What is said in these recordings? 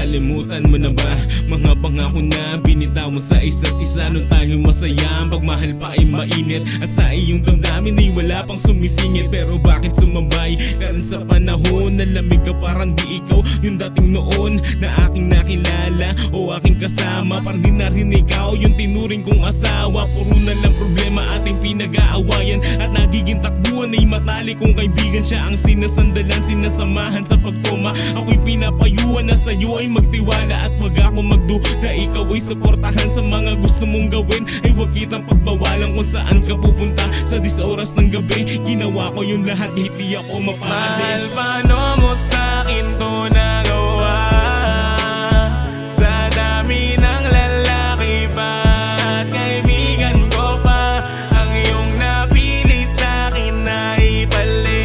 Nakalimutan mo na ba mga pangako na binitaw mo sa isa't isa nung tayo masaya? Ang pagmahal pa ay mainit at sa iyong damdamin ay wala pang sumisingit. Pero bakit sumabay ka rin sa panahon? Nalamig ka parang di ikaw yung dating noon na aking nakilala o aking kasama. Parang di na rin ikaw yung tinuring kong asawa. Puro na lang problema ating pinag-aawayan at nagiging takbuhan ay matalik kong kaibigan. Siya ang sinasandalan, sinasamahan sa pagtuma. Ako'y pinapayuhan na sa'yo ay magtiwala at wag ako magduda. Ikaw ay suportahan sa mga gusto mong gawin. Ay wag kitang pagbawalan kung saan ka pupunta. Sa 10 oras ng gabi, ginawa ko yung lahat, hindi ako mapaalin. Mahal, paano mo sa'kin to nagawa? Sa dami ng lalaki pa at kaibigan ko pa, ang iyong napili sa'kin na ipalit.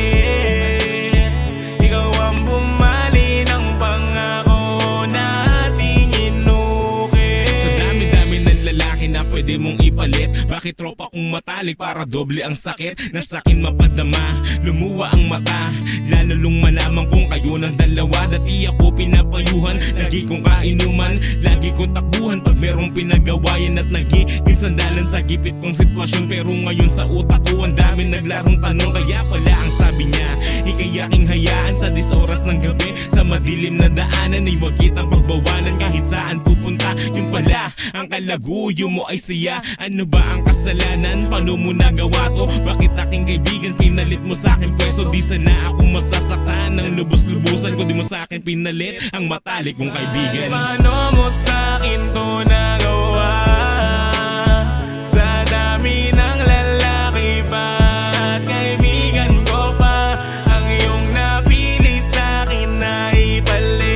Ikaw ang bumali ng pangako nating inukit. Sa dami-dami ng lalaki na pwede mong ipalit, bakit tropa kong matalik para doble ang sakit? Na sa'kin mapadama, lumuwa ang mata, lalong malaman kung kayo ng dalawa. Dati ako pinapayuhan, lagi kong kainuman, lagi kong takbuhan pag merong pinagawayan at nagiging sandalan sa gipit kong sitwasyon. Pero ngayon sa utak ko ang dami naglarong tanong, kaya pala ang sabi niya ika'y aking hayaan sa 10 oras ng gabi. Sa madilim na daanan ay wag kitang pagbawalan kahit saan pupunta. Yung pala ang kalaguyo mo ay siya. Ano ba ang kasalanan? Paano mo nagawa to? Bakit aking kaibigan pinalit mo sa akin pwesto? Di sana ako masasaktan ng lubos-lubusan kung di mo sa akin pinalit ang matalik kong kaibigan. Paano mo sa'kin to nagawa? Sa dami ng lalaki pa at kaibigan ko pa, ang iyong napili sa'kin na ipalit.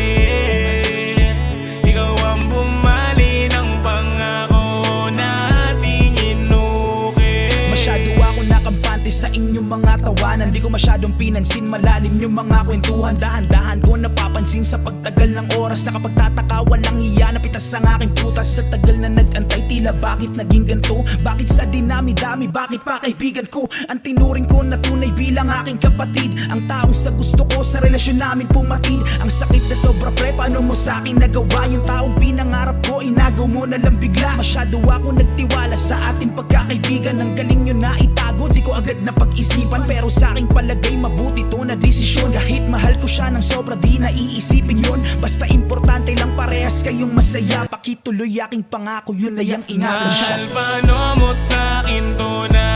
Ikaw ang bumali ng pangako nating inukit. Masyado ako nakampante sa inyong mga tawanan. Di ko masyadong pinansin malalim yung mga kwentuhan. Dahan-dahan ko napapansin sa pagtagal ng oras. Nakapagtataka walang hiya, napitas ang aking putas. Sa tagal na nag-antay tila bakit naging ganto? Bakit sa dinami-dami, bakit pa kaibigan ko ang tinuring ko na tunay bilang aking kapatid? Ang taong sa gusto ko sa relasyon namin pumatid. Ang sakit na sobra pre, paano mo sa'kin nagawa? Yung taong pinangarap ko, inagaw mo na lang bigla. Masyado ako nagtiwala sa ating pagkakaibigan. Ang galing nyo na itago, di ko agad na pag-isipan. Pero sa'king palagay mabuti to na desisyon. Kahit mahal ko siya ng sobra, di na iisipin yun. Basta importante lang parehas kayong masaya. Pakituloy aking pangako, yun na yung ingatan siya. Mahal, paano mo sa'kin to na